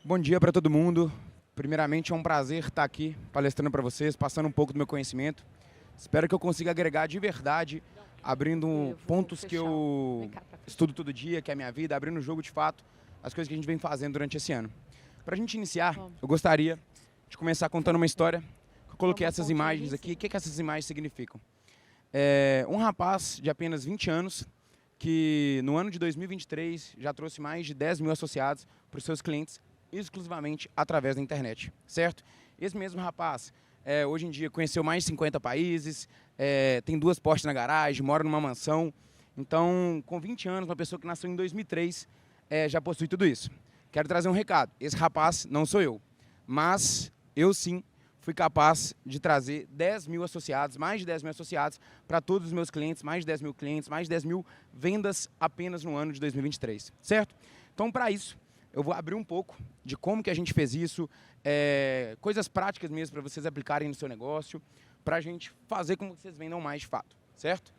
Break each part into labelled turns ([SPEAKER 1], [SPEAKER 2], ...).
[SPEAKER 1] Bom dia para todo mundo. Primeiramente, é um prazer estar aqui palestrando para vocês, passando um pouco do meu conhecimento. Espero que eu consiga agregar de verdade, abrindo pontos que eu estudo todo dia, que é a minha vida, abrindo o jogo de fato, as coisas que a gente vem fazendo durante esse ano. Para a gente iniciar, eu gostaria de começar contando uma história. Eu coloquei essas imagens aqui. O que essas imagens significam? Um rapaz de apenas 20 anos, que no ano de 2023 já trouxe mais de 10 mil associados para os seus clientes, exclusivamente através da internet, certo? Esse mesmo rapaz, hoje em dia, conheceu mais de 50 países, tem 2 Porsche na garagem, mora numa mansão. Então, com 20 anos, uma pessoa que nasceu em 2003, já possui tudo isso. Quero trazer um recado. Esse rapaz não sou eu, mas eu sim fui capaz de trazer 10 mil associados, mais de 10 mil associados, para todos os meus clientes, mais de 10 mil clientes, mais de 10 mil vendas apenas no ano de 2023, certo? Então, para isso, eu vou abrir um pouco de como que a gente fez isso, coisas práticas mesmo para vocês aplicarem no seu negócio, para a gente fazer com que vocês vendam mais de fato, certo?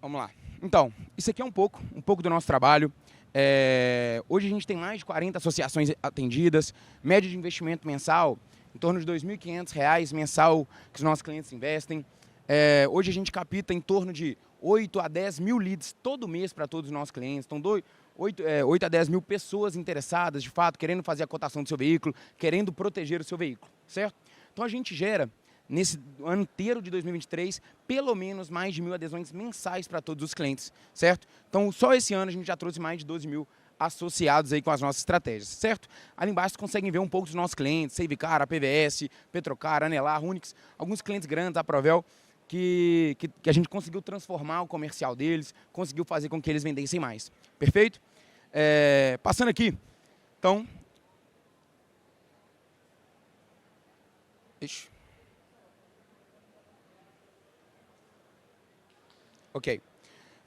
[SPEAKER 1] Vamos lá. Então, isso aqui é um pouco do nosso trabalho. Hoje a gente tem mais de 40 associações atendidas, média de investimento mensal em torno de R$ 2.500 mensal que os nossos clientes investem. Hoje a gente capta em torno de 8 a 10 mil leads todo mês para todos os nossos clientes. Então, 8 a 10 mil pessoas interessadas, de fato, querendo fazer a cotação do seu veículo, querendo proteger o seu veículo, certo? Então, a gente gera, nesse ano inteiro de 2023, pelo menos mais de 1.000 adesões mensais para todos os clientes, certo? Então, só esse ano a gente já trouxe mais de 12 mil associados aí com as nossas estratégias, certo? Ali embaixo vocês conseguem ver um pouco dos nossos clientes, Savecar, APVS, Petrocar, Anelar, Unix, alguns clientes grandes, a Provel, que a gente conseguiu transformar o comercial deles, conseguiu fazer com que eles vendessem mais, perfeito? Passando aqui, então... Ixi. Ok.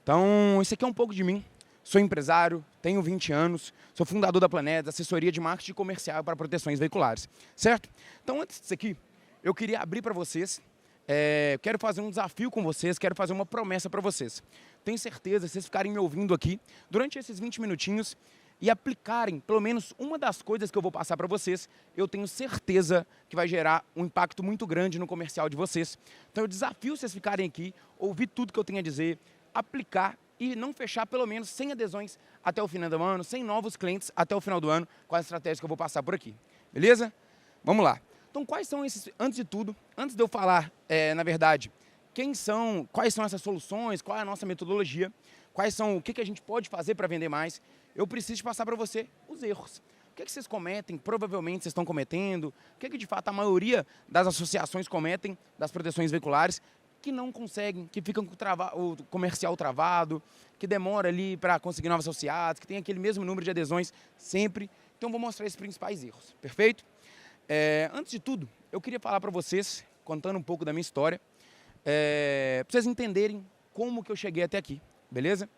[SPEAKER 1] Então, isso aqui é um pouco de mim. Sou empresário, tenho 20 anos, sou fundador da Planedes, assessoria de marketing comercial para proteções veiculares, certo? Então, antes disso aqui, eu queria abrir para vocês, quero fazer um desafio com vocês, quero fazer uma promessa para vocês. Tenho certeza, se vocês ficarem me ouvindo aqui, durante esses 20 minutinhos, e aplicarem pelo menos uma das coisas que eu vou passar para vocês, eu tenho certeza que vai gerar um impacto muito grande no comercial de vocês. Então, eu desafio vocês ficarem aqui, ouvir tudo que eu tenho a dizer, aplicar e não fechar pelo menos 100 adesões até o final do ano, 100 novos clientes até o final do ano, com as estratégias que eu vou passar por aqui. Beleza? Vamos lá. Então, quais são esses, antes de tudo, antes de eu falar, na verdade, quais são essas soluções, qual é a nossa metodologia, o que a gente pode fazer para vender mais, eu preciso passar para você os erros. O que vocês cometem, provavelmente vocês estão cometendo, o que de fato a maioria das associações cometem, das proteções veiculares, que não conseguem, que ficam com o comercial travado, que demora ali para conseguir novos associados, que tem aquele mesmo número de adesões sempre. Então, vou mostrar esses principais erros, perfeito? Antes de tudo, eu queria falar para vocês, contando um pouco da minha história, para vocês entenderem como que eu cheguei até aqui, beleza?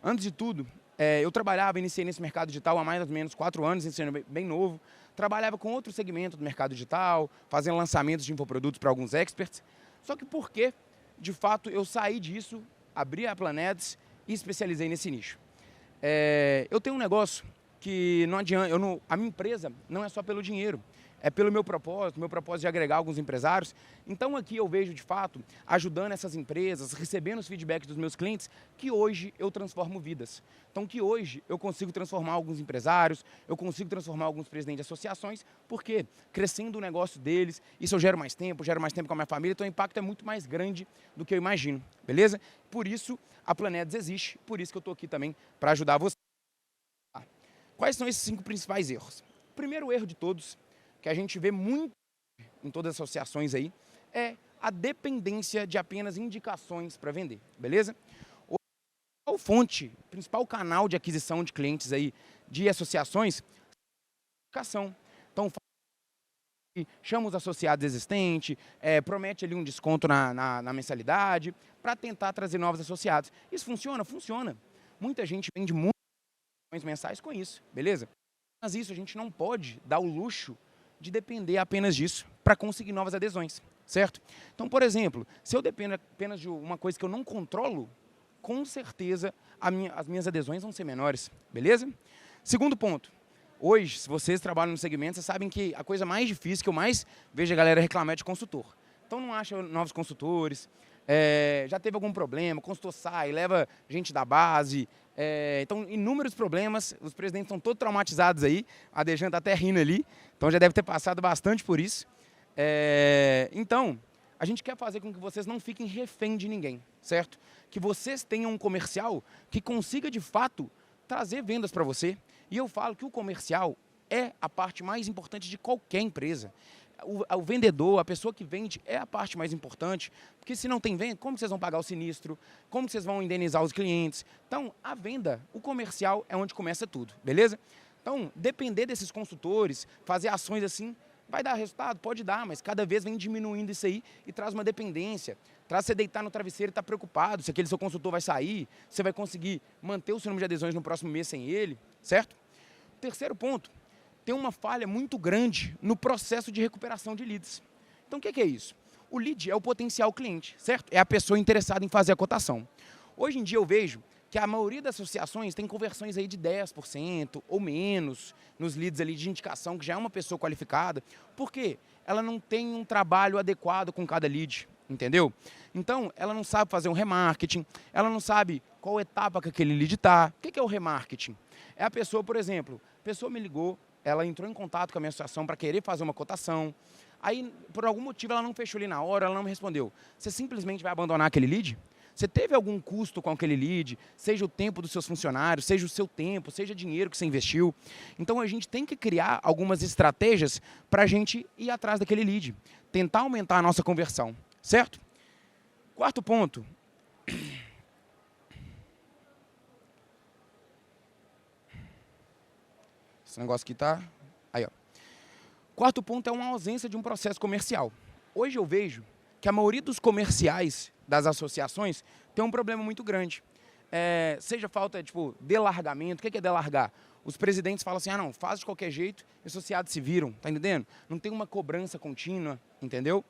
[SPEAKER 1] Antes de tudo, eu iniciei nesse mercado digital há mais ou menos 4 anos, sendo bem novo. Trabalhava com outro segmento do mercado digital, fazendo lançamentos de infoprodutos para alguns experts. Só que por que, de fato, eu saí disso, abri a Planedes e especializei nesse nicho? Eu tenho um negócio que não adianta, a minha empresa não é só pelo dinheiro, é pelo meu propósito de agregar alguns empresários. Então aqui eu vejo, de fato, ajudando essas empresas, recebendo os feedbacks dos meus clientes, que hoje eu transformo vidas. Então que hoje eu consigo transformar alguns empresários, eu consigo transformar alguns presidentes de associações, porque crescendo o negócio deles, isso eu gero mais tempo com a minha família, então o impacto é muito mais grande do que eu imagino, beleza? Por isso a Planedes existe, por isso que eu estou aqui também para ajudar você. Quais são esses 5 principais erros? O primeiro erro de todos, que a gente vê muito em todas as associações aí, é a dependência de apenas indicações para vender, beleza? O principal canal de aquisição de clientes aí de associações, indicação. Então, chama os associados existentes, promete ali um desconto na mensalidade, para tentar trazer novos associados. Isso funciona? Funciona. Muita gente vende muitas mensais com isso, beleza? Mas isso a gente não pode dar o luxo de depender apenas disso para conseguir novas adesões, certo? Então, por exemplo, se eu dependo apenas de uma coisa que eu não controlo, com certeza as minhas adesões vão ser menores, beleza? Segundo ponto, Hoje, se vocês trabalham no segmento, vocês sabem que a coisa mais difícil que eu mais vejo a galera reclamar é de consultor. Então não acha novos consultores, já teve algum problema, o consultor sai, leva gente da base. Então, inúmeros problemas, os presidentes estão todos traumatizados aí, a Dejan está até rindo ali, então já deve ter passado bastante por isso. Então, a gente quer fazer com que vocês não fiquem refém de ninguém, certo? Que vocês tenham um comercial que consiga, de fato, trazer vendas para você. E eu falo que o comercial é a parte mais importante de qualquer empresa. O vendedor, a pessoa que vende, é a parte mais importante, porque se não tem venda, como vocês vão pagar o sinistro? Como vocês vão indenizar os clientes? Então, a venda, o comercial é onde começa tudo, beleza? Então, depender desses consultores, fazer ações assim, vai dar resultado? Pode dar, mas cada vez vem diminuindo isso aí e traz uma dependência. Traz você deitar no travesseiro e estar preocupado se aquele seu consultor vai sair, você vai conseguir manter o seu número de adesões no próximo mês sem ele, certo? Terceiro ponto, tem uma falha muito grande no processo de recuperação de leads. Então, o que é isso? O lead é o potencial cliente, certo? É a pessoa interessada em fazer a cotação. Hoje em dia eu vejo que a maioria das associações tem conversões aí de 10% ou menos nos leads ali de indicação, que já é uma pessoa qualificada. Por quê? Ela não tem um trabalho adequado com cada lead, entendeu? Então, ela não sabe fazer um remarketing, ela não sabe qual etapa que aquele lead está. O que é o remarketing? É a pessoa, por exemplo, a pessoa me ligou, ela entrou em contato com a minha associação para querer fazer uma cotação, aí, por algum motivo, ela não fechou ali na hora, ela não me respondeu. Você simplesmente vai abandonar aquele lead? Você teve algum custo com aquele lead, seja o tempo dos seus funcionários, seja o seu tempo, seja dinheiro que você investiu. Então, a gente tem que criar algumas estratégias para a gente ir atrás daquele lead, tentar aumentar a nossa conversão, certo? Quarto ponto. Esse negócio aqui tá... Aí, ó. Quarto ponto é uma ausência de um processo comercial. Hoje eu vejo que a maioria dos comerciais das associações tem um problema muito grande. Seja falta, tipo, delargamento. O que é delargar? Os presidentes falam assim, não, faz de qualquer jeito, os associados se viram, tá entendendo? Não tem uma cobrança contínua, entendeu?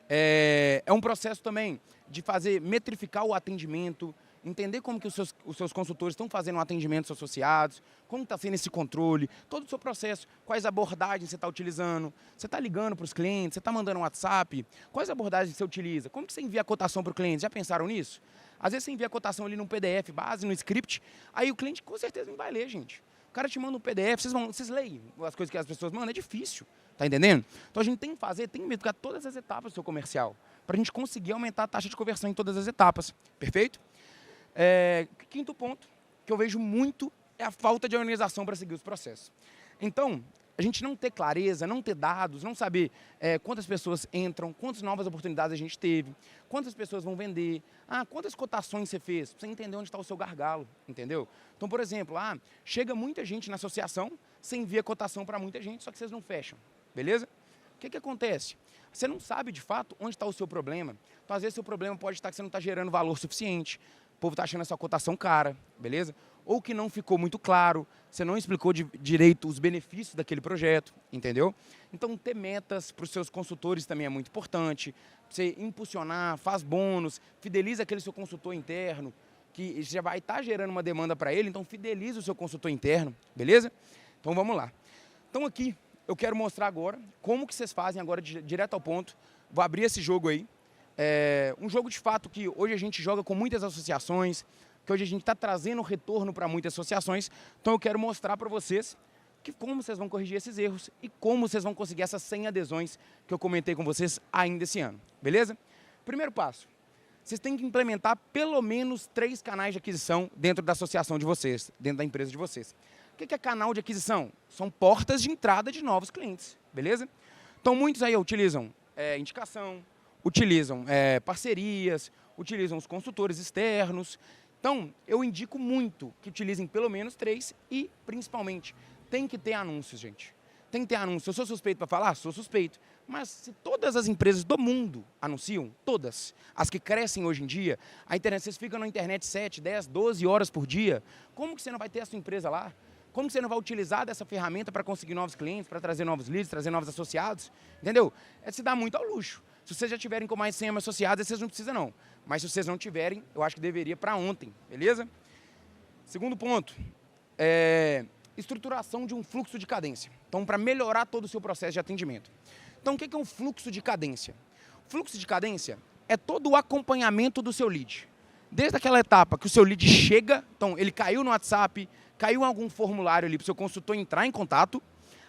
[SPEAKER 1] É um processo também de fazer, metrificar o atendimento, entender como que os seus consultores estão fazendo um atendimento aos associados, como está sendo esse controle, todo o seu processo, quais abordagens você está utilizando, você está ligando para os clientes, você está mandando um WhatsApp, quais abordagens você utiliza, como que você envia a cotação para o cliente, já pensaram nisso? Às vezes você envia a cotação ali num PDF base, no script, aí o cliente com certeza não vai ler, gente. O cara te manda um PDF, vocês leem as coisas que as pessoas mandam, é difícil, tá entendendo? Então a gente tem que medicar todas as etapas do seu comercial, para a gente conseguir aumentar a taxa de conversão em todas as etapas, perfeito? Quinto ponto, que eu vejo muito, é a falta de organização para seguir os processos. Então, a gente não ter clareza, não ter dados, não saber quantas pessoas entram, quantas novas oportunidades a gente teve, quantas pessoas vão vender, quantas cotações você fez, para você entender onde está o seu gargalo, entendeu? Então, por exemplo, chega muita gente na associação, você envia cotação para muita gente, só que vocês não fecham, beleza? O que acontece? Você não sabe, de fato, onde está o seu problema. Então, às vezes, o seu problema pode estar que você não está gerando valor suficiente, o povo está achando a sua cotação cara, beleza? Ou que não ficou muito claro, você não explicou direito os benefícios daquele projeto, entendeu? Então, ter metas para os seus consultores também é muito importante. Você impulsionar, faz bônus, fideliza aquele seu consultor interno, que já vai estar gerando uma demanda para ele, então fideliza o seu consultor interno, beleza? Então, vamos lá. Então, aqui, eu quero mostrar agora como que vocês fazem agora, direto ao ponto. Vou abrir esse jogo aí. Um jogo de fato que hoje a gente joga com muitas associações, que hoje a gente está trazendo retorno para muitas associações. Então eu quero mostrar para vocês como vocês vão corrigir esses erros e como vocês vão conseguir essas 100 adesões que eu comentei com vocês ainda esse ano, beleza? Primeiro passo, vocês têm que implementar pelo menos 3 canais de aquisição dentro da associação de vocês, dentro da empresa de vocês. O que é canal de aquisição? São portas de entrada de novos clientes, beleza? Então muitos aí utilizam indicação, utilizam parcerias, utilizam os consultores externos. Então, eu indico muito que utilizem pelo menos 3 e, principalmente, tem que ter anúncios, gente. Tem que ter anúncios. Eu sou suspeito para falar? Sou suspeito. Mas se todas as empresas do mundo anunciam, todas, as que crescem hoje em dia, a internet, vocês ficam na internet 7, 10, 12 horas por dia, como que você não vai ter a sua empresa lá? Como que você não vai utilizar dessa ferramenta para conseguir novos clientes, para trazer novos leads, trazer novos associados? Entendeu? Se dá muito ao luxo. Se vocês já tiverem com mais de 100 associados, vocês não precisam não. Mas se vocês não tiverem, eu acho que deveria para ontem, beleza? Segundo ponto, estruturação de um fluxo de cadência. Então, para melhorar todo o seu processo de atendimento. Então, o que é um fluxo de cadência? O fluxo de cadência é todo o acompanhamento do seu lead. Desde aquela etapa que o seu lead chega, então ele caiu no WhatsApp, caiu em algum formulário ali para o seu consultor entrar em contato,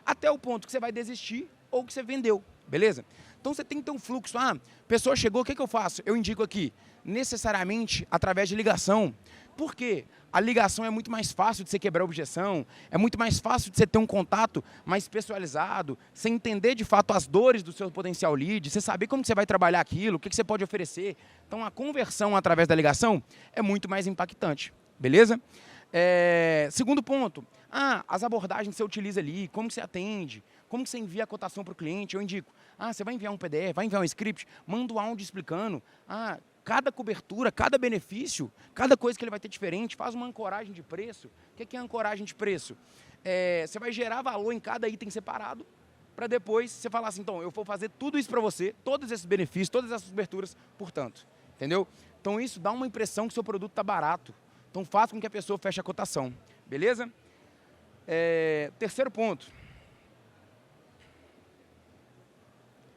[SPEAKER 1] até o ponto que você vai desistir ou que você vendeu, beleza? Então você tem que ter um fluxo. Ah, pessoa chegou, o que eu faço? Eu indico aqui, necessariamente através de ligação. Por quê? A ligação é muito mais fácil de você quebrar a objeção, é muito mais fácil de você ter um contato mais pessoalizado, você entender de fato as dores do seu potencial lead, você saber como que você vai trabalhar aquilo, o que você pode oferecer. Então a conversão através da ligação é muito mais impactante, beleza? Segundo ponto, as abordagens que você utiliza ali, como que você atende, como que você envia a cotação para o cliente, eu indico, você vai enviar um PDF, vai enviar um script, manda um áudio explicando, cada cobertura, cada benefício, cada coisa que ele vai ter diferente, faz uma ancoragem de preço. O que é ancoragem de preço? Você vai gerar valor em cada item separado, para depois você falar assim, então, eu vou fazer tudo isso para você, todos esses benefícios, todas essas coberturas, portanto, entendeu? Então isso dá uma impressão que o seu produto está barato. Então faz com que a pessoa feche a cotação, beleza? Terceiro ponto.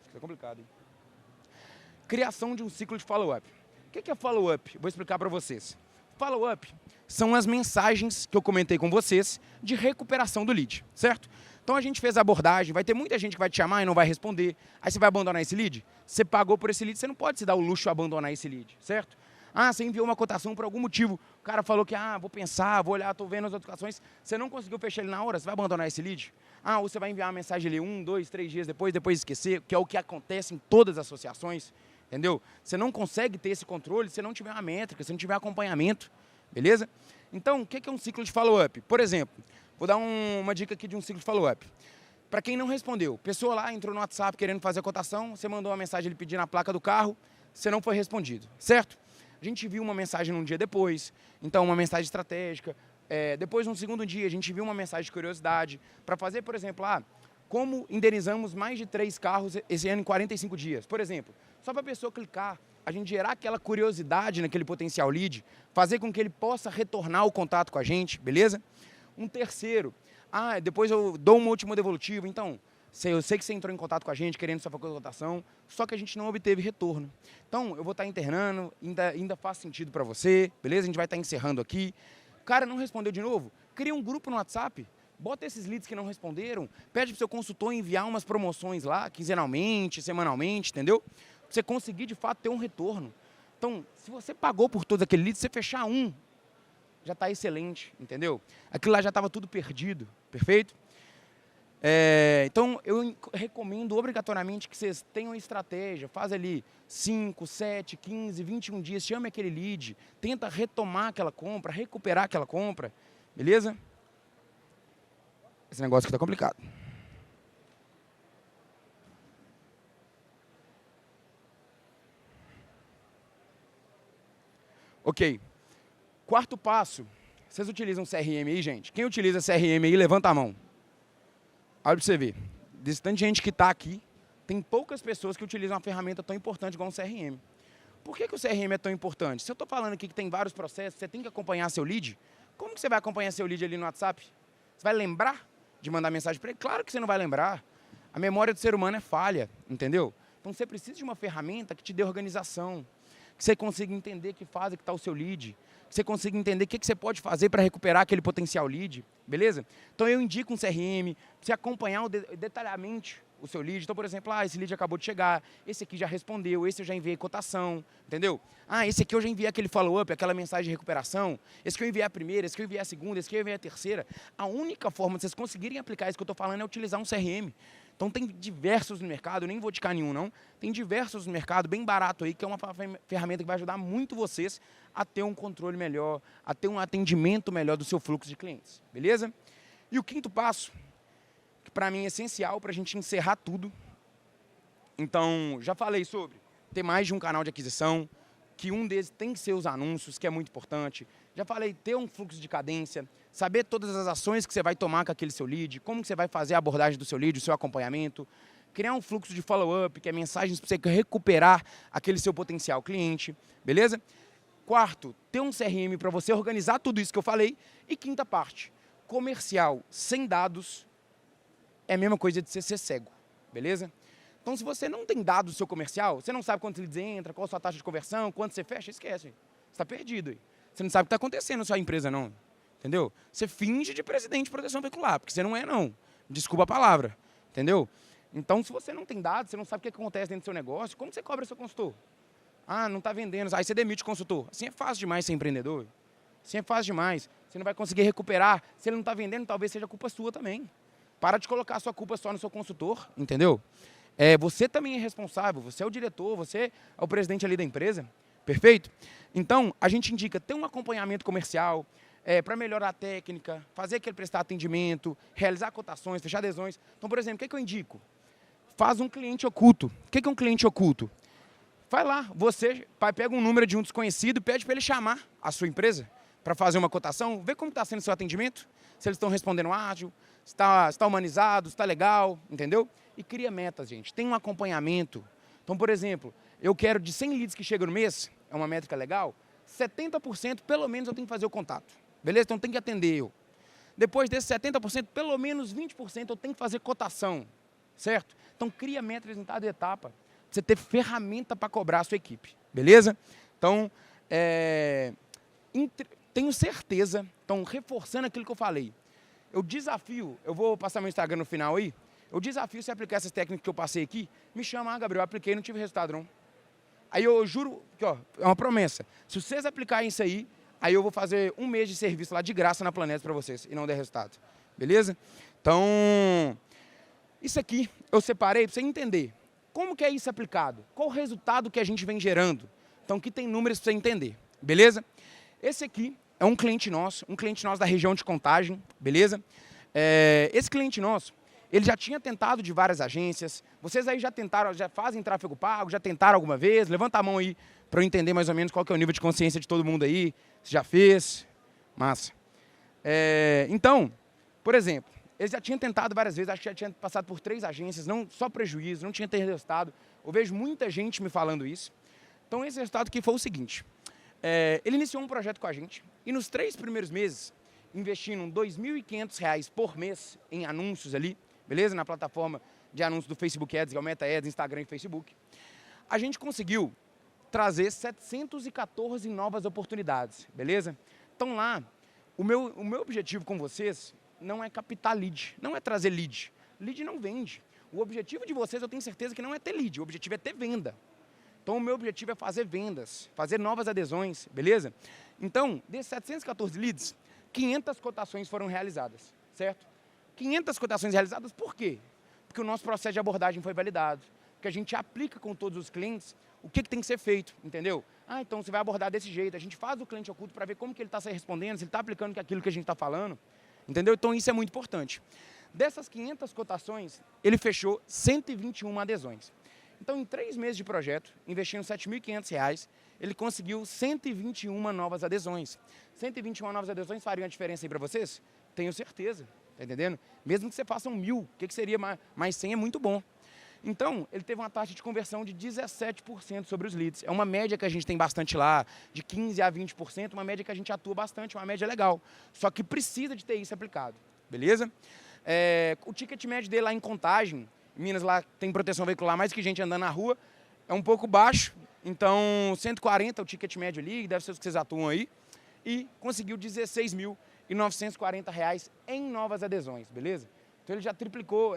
[SPEAKER 1] Fica complicado, hein? Criação de um ciclo de follow-up. O que é follow-up? Vou explicar para vocês. Follow-up são as mensagens que eu comentei com vocês de recuperação do lead, certo? Então a gente fez a abordagem, vai ter muita gente que vai te chamar e não vai responder. Aí você vai abandonar esse lead? Você pagou por esse lead, você não pode se dar o luxo de abandonar esse lead, certo? Você enviou uma cotação por algum motivo, o cara falou que, vou pensar, vou olhar, estou vendo as cotações, você não conseguiu fechar ele na hora, você vai abandonar esse lead? Ou você vai enviar uma mensagem ali 1, 2, 3 dias depois esquecer, que é o que acontece em todas as associações, entendeu? Você não consegue ter esse controle se não tiver uma métrica, se não tiver acompanhamento, beleza? Então, o que é um ciclo de follow-up? Por exemplo, vou dar uma dica aqui de um ciclo de follow-up. Para quem não respondeu, pessoa lá entrou no WhatsApp querendo fazer a cotação, você mandou uma mensagem ele pedindo a placa do carro, você não foi respondido, certo? A gente viu uma mensagem num dia depois, então uma mensagem estratégica. Depois, no segundo dia, a gente viu uma mensagem de curiosidade para fazer, por exemplo, como indenizamos mais de 3 carros esse ano em 45 dias. Por exemplo, só para a pessoa clicar, a gente gerar aquela curiosidade naquele potencial lead, fazer com que ele possa retornar o contato com a gente, beleza? Um terceiro, depois eu dou uma última devolutiva, então, eu sei que você entrou em contato com a gente querendo sua cotação, só que a gente não obteve retorno. Então, eu vou estar internando, ainda faz sentido para você, beleza? A gente vai estar encerrando aqui. O cara não respondeu de novo, cria um grupo no WhatsApp, bota esses leads que não responderam, pede para o seu consultor enviar umas promoções lá, quinzenalmente, semanalmente, entendeu? Pra você conseguir, de fato, ter um retorno. Então, se você pagou por todos aqueles leads, você fechar um, já está excelente, entendeu? Aquilo lá já estava tudo perdido, perfeito? Então, eu recomendo obrigatoriamente que vocês tenham estratégia, faz ali 5, 7, 15, 21 dias, chame aquele lead, tenta retomar aquela compra, recuperar aquela compra, beleza? Esse negócio aqui tá complicado. Ok. Quarto passo, vocês utilizam CRM aí, gente? Quem utiliza CRM aí, levanta a mão. Olha para você ver, desse tanto de gente que está aqui, tem poucas pessoas que utilizam uma ferramenta tão importante igual um CRM. Por que o CRM é tão importante? Se eu estou falando aqui que tem vários processos, você tem que acompanhar seu lead, como que você vai acompanhar seu lead ali no WhatsApp? Você vai lembrar de mandar mensagem para ele? Claro que você não vai lembrar. A memória do ser humano é falha, entendeu? Então você precisa de uma ferramenta que te dê organização, que você consiga entender que fase que está o seu lead, que você consiga entender o que você pode fazer para recuperar aquele potencial lead, beleza? Então eu indico um CRM, para você acompanhar detalhadamente o seu lead. Então, por exemplo, esse lead acabou de chegar, esse aqui já respondeu, esse eu já enviei cotação, entendeu? Esse aqui eu já enviei aquele follow-up, aquela mensagem de recuperação, esse que eu enviei a primeira, esse que eu enviei a segunda, esse que eu enviei a terceira. A única forma de vocês conseguirem aplicar isso que eu estou falando é utilizar um CRM. Então tem diversos no mercado, eu nem vou indicar nenhum não, tem diversos no mercado, bem barato aí, que é uma ferramenta que vai ajudar muito vocês a ter um controle melhor, a ter um atendimento melhor do seu fluxo de clientes, beleza? E o quinto passo, que para mim é essencial para a gente encerrar tudo, então já falei sobre ter mais de um canal de aquisição, que um deles tem que ser os anúncios, que é muito importante. Já falei, ter um fluxo de cadência, saber todas as ações que você vai tomar com aquele seu lead, como que você vai fazer a abordagem do seu lead, o seu acompanhamento, criar um fluxo de follow-up, que é mensagens para você recuperar aquele seu potencial cliente, beleza? Quarto, ter um CRM para você organizar tudo isso que eu falei. E quinta parte, comercial sem dados é a mesma coisa de você ser cego, beleza? Então, se você não tem dados do seu comercial, você não sabe quantos leads entra, qual a sua taxa de conversão, quanto você fecha, esquece. Você está perdido. Você não sabe o que está acontecendo na sua empresa, não. Entendeu? Você finge de presidente de proteção veicular, porque você não é, não. Desculpa a palavra. Entendeu? Então, se você não tem dados, você não sabe o que acontece dentro do seu negócio, como você cobra seu consultor? Ah, não está vendendo. Aí você demite o consultor. Assim é fácil demais ser empreendedor. Assim é fácil demais. Você não vai conseguir recuperar. Se ele não está vendendo, talvez seja culpa sua também. Para de colocar a sua culpa só no seu consultor, entendeu? Você também é responsável, você é o diretor, você é o presidente ali da empresa, perfeito? Então, a gente indica ter um acompanhamento comercial para melhorar a técnica, fazer aquele prestar atendimento, realizar cotações, fechar adesões. Então, por exemplo, o que eu indico? Faz um cliente oculto. O que é um cliente oculto? Vai lá, você pega um número de um desconhecido e pede para ele chamar a sua empresa para fazer uma cotação, vê como está sendo o seu atendimento, se eles estão respondendo ágil, se está humanizado, se está legal, entendeu? E cria metas, gente. Tem um acompanhamento. Então, por exemplo, eu quero de 100 leads que chegam no mês, é uma métrica legal, 70% pelo menos eu tenho que fazer o contato. Beleza? Então tem que atender eu. Depois desses 70%, pelo menos 20% eu tenho que fazer cotação. Certo? Então cria metas em cada etapa. Pra você ter ferramenta para cobrar a sua equipe. Beleza? Então, tenho certeza, então reforçando aquilo que eu falei, eu desafio, eu vou passar meu Instagram no final aí, eu desafio você aplicar essas técnicas que eu passei aqui, me chama, Gabriel, eu apliquei e não tive resultado não. Aí eu juro, que ó, é uma promessa, se vocês aplicarem isso aí eu vou fazer 1 mês de serviço lá de graça na Planetas para vocês e não der resultado, beleza? Então, isso aqui eu separei para você entender como que é isso aplicado, qual o resultado que a gente vem gerando. Então aqui tem números para você entender, beleza? Esse aqui é um cliente nosso da região de Contagem, beleza? Esse cliente nosso, ele já tinha tentado de várias agências. Vocês aí já tentaram, já fazem tráfego pago, já tentaram alguma vez? Levanta a mão aí para eu entender mais ou menos qual que é o nível de consciência de todo mundo aí. Você já fez? Massa. Então, por exemplo, eles já tinham tentado várias vezes, acho que já tinha passado por 3 agências, não só prejuízo, não tinha ter resultado. Eu vejo muita gente me falando isso. Então, esse resultado aqui foi o seguinte. Ele iniciou um projeto com a gente e nos 3 primeiros meses, investindo R$ 2.500 por mês em anúncios ali, beleza? Na plataforma de anúncios do Facebook Ads, que é o Meta Ads, Instagram e Facebook, a gente conseguiu trazer 714 novas oportunidades, beleza? Então lá, o meu objetivo com vocês não é captar lead, não é trazer lead. Lead não vende. O objetivo de vocês, eu tenho certeza que não é ter lead, o objetivo é ter venda. Então, o meu objetivo é fazer vendas, fazer novas adesões, beleza? Então, desses 714 leads, 500 cotações foram realizadas, certo? 500 cotações realizadas por quê? Porque o nosso processo de abordagem foi validado, porque a gente aplica com todos os clientes o que tem que ser feito, entendeu? Ah, então você vai abordar desse jeito, a gente faz o cliente oculto para ver como que ele está se respondendo, se ele está aplicando aquilo que a gente está falando, entendeu? Então, isso é muito importante. Dessas 500 cotações, ele fechou 121 adesões. Então, em 3 meses de projeto, investindo R$ 7.500, ele conseguiu 121 novas adesões. 121 novas adesões fariam a diferença aí para vocês? Tenho certeza, tá entendendo? Mesmo que você faça 1.000, o que seria mais 100 é muito bom. Então, ele teve uma taxa de conversão de 17% sobre os leads. É uma média que a gente tem bastante lá, de 15% a 20%, uma média que a gente atua bastante, uma média legal. Só que precisa de ter isso aplicado, beleza? O ticket médio dele lá em Contagem, em Minas lá tem proteção veicular, mais que gente andando na rua, é um pouco baixo, então 140 o ticket médio ali, deve ser os que vocês atuam aí, e conseguiu R$ 16.940 em novas adesões, beleza? Então ele já duplicou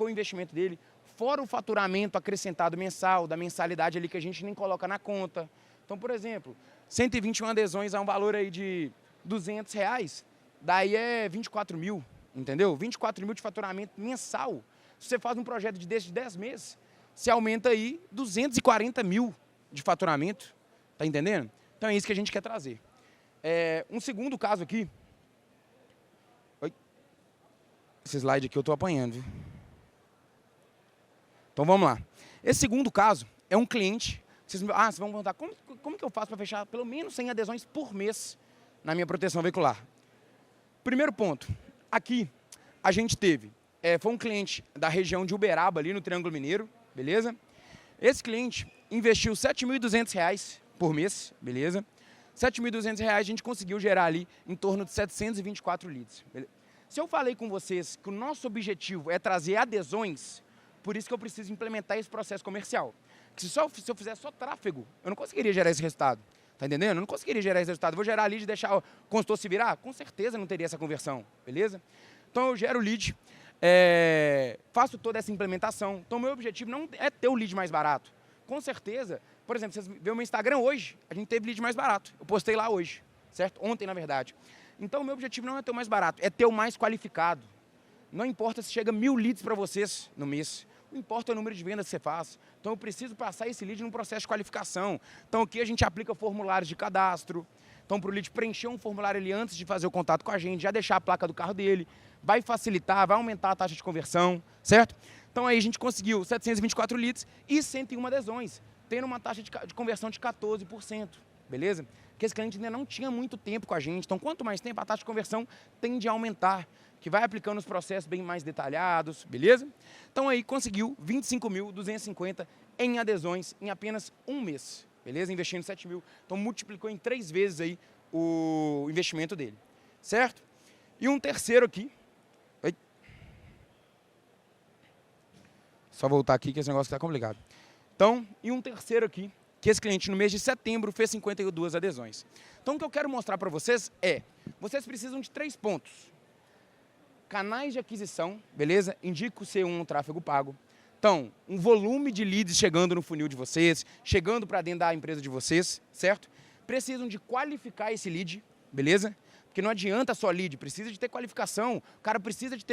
[SPEAKER 1] o investimento dele, fora o faturamento acrescentado mensal, da mensalidade ali que a gente nem coloca na conta. Então, por exemplo, 121 adesões a um valor aí de R$ 200, daí é 24 mil, entendeu? 24 mil de faturamento mensal. Se você faz um projeto de 10 meses, você aumenta aí 240 mil de faturamento, tá entendendo? Então é isso que a gente quer trazer. Um segundo caso aqui. Oi? Esse slide aqui eu tô apanhando, viu? Então vamos lá. Esse segundo caso é um cliente. Vocês vão perguntar, como que eu faço para fechar pelo menos 100 adesões por mês na minha proteção veicular? Primeiro ponto, aqui a gente teve, foi um cliente da região de Uberaba, ali no Triângulo Mineiro, beleza? Esse cliente investiu R$ 7.200 por mês, beleza? R$ 7.200 a gente conseguiu gerar ali em torno de 724 leads. Se eu falei com vocês que o nosso objetivo é trazer adesões, por isso que eu preciso implementar esse processo comercial. Que se eu fizer só tráfego, eu não conseguiria gerar esse resultado. Tá entendendo? Eu não conseguiria gerar esse resultado. Eu vou gerar lead e deixar o consultor se virar? Com certeza não teria essa conversão, beleza? Então eu gero lead, faço toda essa implementação. Então meu objetivo não é ter o lead mais barato. Com certeza, por exemplo, vocês viram o meu Instagram hoje, a gente teve lead mais barato. Eu postei lá hoje, certo? Ontem, na verdade. Então o meu objetivo não é ter o mais barato, é ter o mais qualificado. Não importa se chega 1000 leads para vocês no mês. Não importa o número de vendas que você faz. Então eu preciso passar esse lead num processo de qualificação. Então aqui a gente aplica formulários de cadastro. Então para o lead preencher um formulário ali antes de fazer o contato com a gente, já deixar a placa do carro dele, vai facilitar, vai aumentar a taxa de conversão, certo? Então aí a gente conseguiu 724 leads e 101 adesões, tendo uma taxa de conversão de 14%, beleza? Porque esse cliente ainda não tinha muito tempo com a gente. Então quanto mais tempo, a taxa de conversão tende a aumentar, que vai aplicando os processos bem mais detalhados, beleza? Então aí conseguiu 25.250 em adesões em apenas um mês, beleza? Investindo 7 mil, então multiplicou em 3 vezes aí o investimento dele, certo? E um terceiro aqui, só voltar aqui que esse negócio está complicado. Então, e um terceiro aqui, que esse cliente no mês de setembro fez 52 adesões. Então o que eu quero mostrar para vocês vocês precisam de 3 pontos. Canais de aquisição, beleza? Indica o C1 um tráfego pago. Então, um volume de leads chegando no funil de vocês, chegando para dentro da empresa de vocês, certo? Precisam de qualificar esse lead, beleza? Porque não adianta só lead, precisa de ter qualificação, o cara precisa de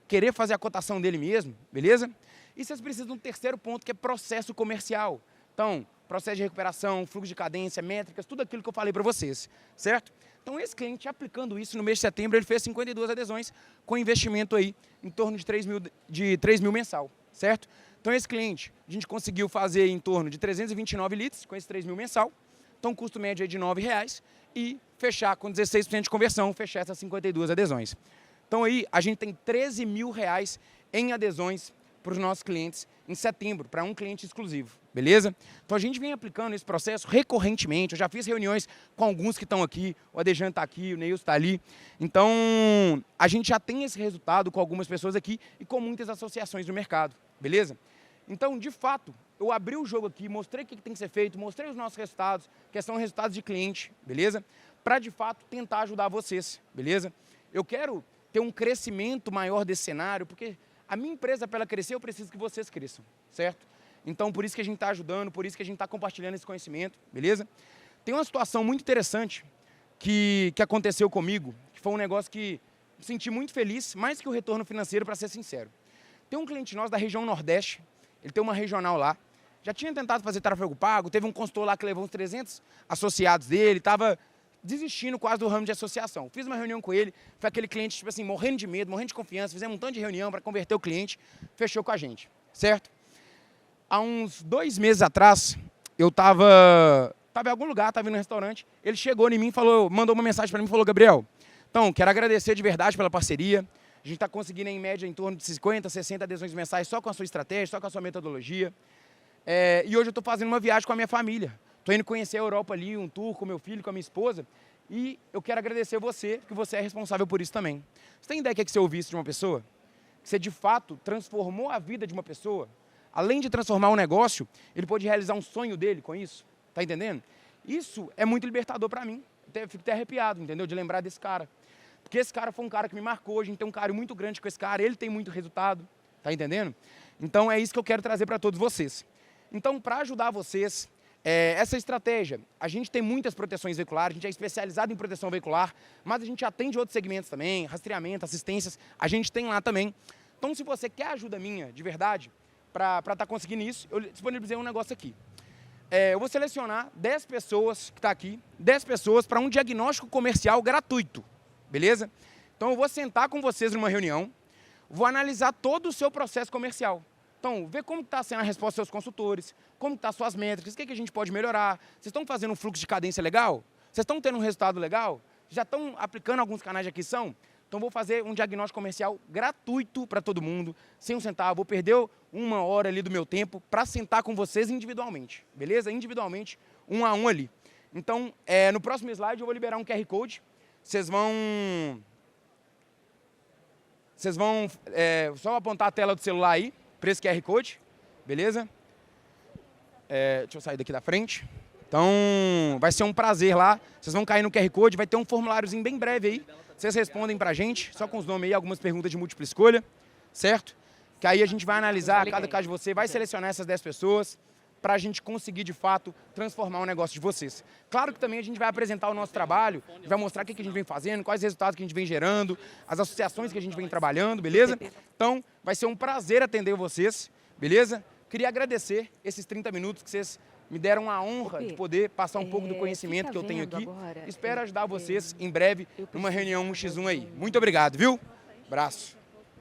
[SPEAKER 1] querer fazer a cotação dele mesmo, beleza? E vocês precisam de um terceiro ponto, que é processo comercial. Então, processo de recuperação, fluxo de cadência, métricas, tudo aquilo que eu falei para vocês, certo? Então, esse cliente, aplicando isso no mês de setembro, ele fez 52 adesões com investimento aí em torno de 3 mil mensal, certo? Então, esse cliente, a gente conseguiu fazer em torno de 329 leads com esse 3 mil mensal, então custo médio aí de R$ 9,00 e fechar com 16% de conversão, fechar essas 52 adesões. Então, aí, a gente tem R$ 13 mil em adesões para os nossos clientes em setembro, para um cliente exclusivo, beleza? Então a gente vem aplicando esse processo recorrentemente, eu já fiz reuniões com alguns que estão aqui, o Adejan está aqui, o Neilson está ali, então a gente já tem esse resultado com algumas pessoas aqui e com muitas associações do mercado, beleza? Então, de fato, eu abri o jogo aqui, mostrei o que tem que ser feito, mostrei os nossos resultados, que são resultados de cliente, beleza? Para, de fato, tentar ajudar vocês, beleza? Eu quero ter um crescimento maior desse cenário, porque a minha empresa, para ela crescer, eu preciso que vocês cresçam, certo? Então, por isso que a gente está ajudando, por isso que a gente está compartilhando esse conhecimento, beleza? Tem uma situação muito interessante que aconteceu comigo, que foi um negócio que me senti muito feliz, mais que o retorno financeiro, para ser sincero. Tem um cliente nosso da região Nordeste, ele tem uma regional lá, já tinha tentado fazer tráfego pago, teve um consultor lá que levou uns 300 associados dele, estava desistindo quase do ramo de associação. Fiz uma reunião com ele, foi aquele cliente, tipo assim, morrendo de medo, morrendo de confiança, fizemos um tanto de reunião para converter o cliente, fechou com a gente, certo? Há uns 2 meses atrás, eu estava em algum lugar, estava indo no restaurante, ele chegou em mim, mandou uma mensagem para mim e falou: Gabriel, então, quero agradecer de verdade pela parceria, a gente está conseguindo em média em torno de 50, 60 adesões mensais só com a sua estratégia, só com a sua metodologia, e hoje eu estou fazendo uma viagem com a minha família. Estou indo conhecer a Europa ali, um tour com meu filho, com a minha esposa, e eu quero agradecer você, porque você é responsável por isso também. Você tem ideia do que você ouviu isso de uma pessoa? Que você, de fato, transformou a vida de uma pessoa? Além de transformar um negócio, ele pôde realizar um sonho dele com isso? Tá entendendo? Isso é muito libertador para mim. Eu fico até arrepiado, entendeu? De lembrar desse cara. Porque esse cara foi um cara que me marcou, a gente tem um carinho muito grande com esse cara, ele tem muito resultado, tá entendendo? Então é isso que eu quero trazer para todos vocês. Então, para ajudar vocês, essa estratégia, a gente tem muitas proteções veiculares, a gente é especializado em proteção veicular, mas a gente atende outros segmentos também, rastreamento, assistências, a gente tem lá também. Então, se você quer ajuda minha, de verdade, para estar conseguindo isso, eu disponibilizei um negócio aqui. Eu vou selecionar 10 pessoas que estão aqui, 10 pessoas para um diagnóstico comercial gratuito, beleza? Então, eu vou sentar com vocês numa reunião, vou analisar todo o seu processo comercial. Então, ver como está sendo a resposta dos seus consultores, como estão as suas métricas, o que a gente pode melhorar. Vocês estão fazendo um fluxo de cadência legal? Vocês estão tendo um resultado legal? Já estão aplicando alguns canais de aquisição? Então, vou fazer um diagnóstico comercial gratuito para todo mundo, sem um centavo. Vou perder 1 hora ali do meu tempo para sentar com vocês individualmente, beleza? Individualmente, 1 a 1 ali. Então, no próximo slide eu vou liberar um QR Code. Vocês vão Vocês vão só apontar a tela do celular aí, para esse QR Code, beleza? Deixa eu sair daqui da frente. Então, vai ser um prazer lá. Vocês vão cair no QR Code, vai ter um formuláriozinho bem breve aí. Vocês respondem pra gente, só com os nomes aí, algumas perguntas de múltipla escolha, certo? Que aí a gente vai analisar cada caso de você, vai selecionar essas 10 pessoas para a gente conseguir, de fato, transformar o negócio de vocês. Claro que também a gente vai apresentar o nosso trabalho, vai mostrar o que a gente vem fazendo, quais resultados que a gente vem gerando, as associações que a gente vem trabalhando, beleza? Então, vai ser um prazer atender vocês, beleza? Queria agradecer esses 30 minutos que vocês me deram a honra de poder passar um pouco do conhecimento que eu tenho aqui. Espero ajudar vocês em breve numa reunião 1x1 aí. Muito obrigado, viu? Abraço.